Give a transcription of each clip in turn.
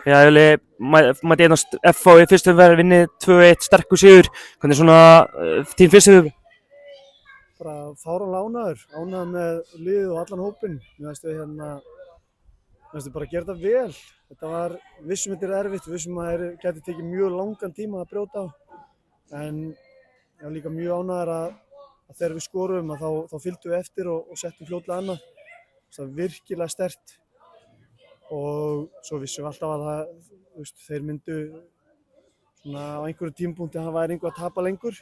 Já, Júli, mætti einast FH í fyrstu umferð vinnið 2-1 sterkur sigur. Hvernig svona þín fyrstu viðbrögð? Bara fáránlega ánægður með liðið og allan hópinn. Mér finnst við bara gera þetta vel. Þetta var, vissum þetta er erfitt, vissum að það gæti tekið mjög langan tíma að brjóta á. En ég var líka mjög ánægður að þegar við skoruðum að þá fylgdum við eftir og settum fljótlega annað. Það var virkilega sterkt. Og svo vissum við alltaf að þeir myndu svona á einhverju tímapunkti að það væri einhver að tapa lengur.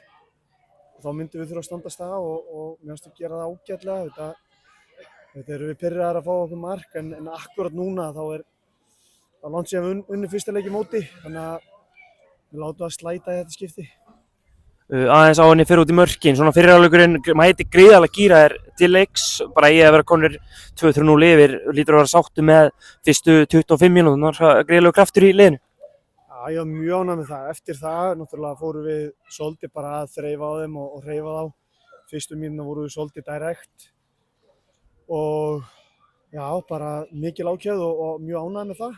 Og þá myndum við þurfa að standast það og mér finnst við gera það ágætlega. Þetta erum við pirraðir að fá okkur mark en akkurat núna þá langt síðan við unnum fyrsta leik í móti. Þannig að við látum að slæta í þetta skipti. Aðeins á henni fyrir út í mörkin, svona fyrirháleikurinn mætti gríðarlega gíra þér til leiks, bara ég að vera komnir 2-3-0 yfir, lítur að vera sáttu með fyrstu 25 mínúturnar, gríðarlegur kraftur í liðinu. Já, ég var mjög ánægður með það. Eftir það náttúrulega fórum við svolítið bara að þreifa á þeim og hreyfa þá. Fyrstu mínúturnar vorum við svolítið direkt og já, bara mikil ákveð og mjög ánægður með það.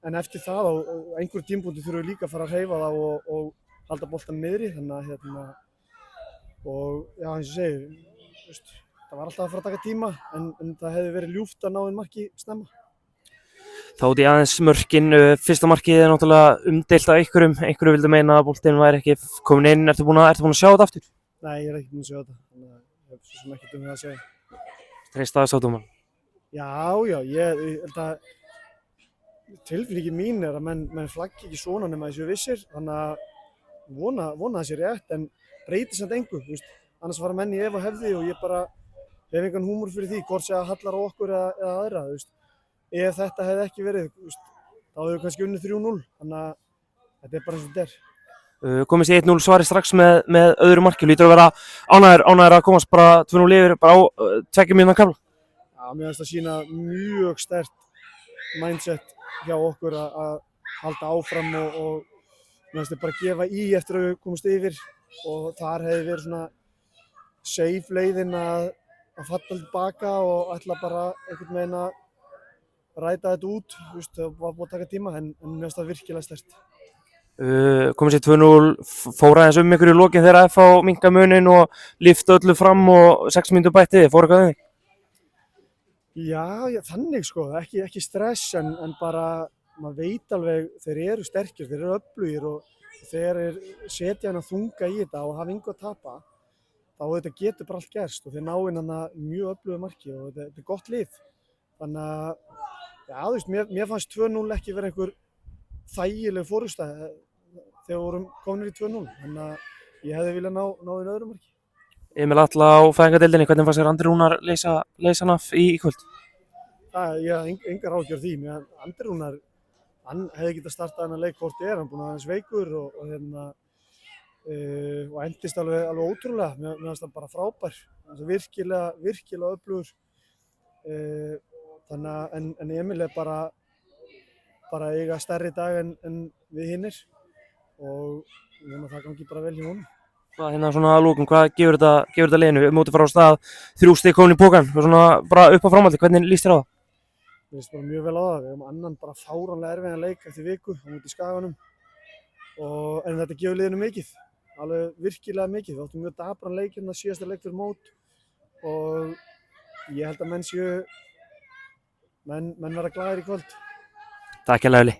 En eftir það á einhverjum tímapunkti þurfum við líka að fara að hreyfa þá og halda boltann niðri, þannig að og já, eins og segi, það var alltaf að fara að taka tíma en það hefði verið ljúft að ná inn marki snemma. Þá út í aðeins mörkin, fyrsta markið er náttúrulega umdeilt af einhverju vildu meina að boltinn væri ekki komin inn, ertu búin að sjá þetta aftur? Nei, ég er ekki búin að sjá þetta, þannig að ég hef svo sem ekkert það að segja. Treysta þess á dómarann? Já, ég held að tilfinningin mín er að menn flaggi ekki svona nema þessu vissir, þannig að vona það sé rétt en breytir samt engu, annars fara menn í ef og hefði og ég bara hef engan húmor fyrir því hvort sé að hallar á okkur eða aðra, ef þetta hefði ekki verið, þá hefur við kannski unnið 3-0, þannig að þetta er bara eins og þetta er. Komist í 1-0 svari strax með öðru marki, lítur að vera ánægður að komast bara 2-0 yfir, bara á 2 mínútna kafla? Já, mér finnst það sýna mjög sterkt mindset hjá okkur að halda áfram og mér finnst þið bara gefa í eftir að við komumst yfir og þar hefði verið svona safe leiðin að falla tilbaka og ætla bara einhvern veginn að ræta þetta út, það var búið að taka tíma en mér finnst það virkilega sterkt. Komist í 2-0, fór aðeins ykkur í lokin þegar FH minnka munin og lyfta öllu fram og 6 mínútur bætti, fór eitthvað þig? Já, þannig ekki stress en bara maður veit alveg þeir eru sterkir, þeir eru öflugir og þeir setja hann að þunga í þetta og hafa engu að tapa þá þetta getur bara allt gerst og þeir ná inn hann mjög öflugu marki og þetta er gott lið. Þannig að, já mér fannst 2-0 ekki vera einhver þægileg forystæð þegar við vorum komnir í 2-0, þannig að ég hefði viljað ná inn öðru marki. Emil Atla á fæðingardeildinni, hvernig fannst þér Andri Rúnar leysa hann af í kvöld? Ég hef engar áhyggjur af því, Andri Rúnar hann hefði getað startað þennan leik hvort hann er búinn að aðeins veikur og endist alveg ótrúlega, mér finnst það bara frábær, virkilega öflugur, en Emil er bara eiga stærri dag en við hinnir og ég vona að það gangi bara vel í honum. Hérna svona að lókum, hvað gefur þetta liðinu? Mótið fara á stað, 3 stig komin í pokann, svona bara upp á framhaldi, hvernig líst þér á það? Mér finnst bara mjög vel á það, við hefum annan bara fáránlega erfiðan leik eftir viku á móti Skaganum en þetta gefur liðinu mikið, alveg virkilega mikið. Við áttum mjög dabran leik hérna síðasta leik fyrir mót og ég held að menn verða glaðir í kvöld. Takk hérlega, Júli.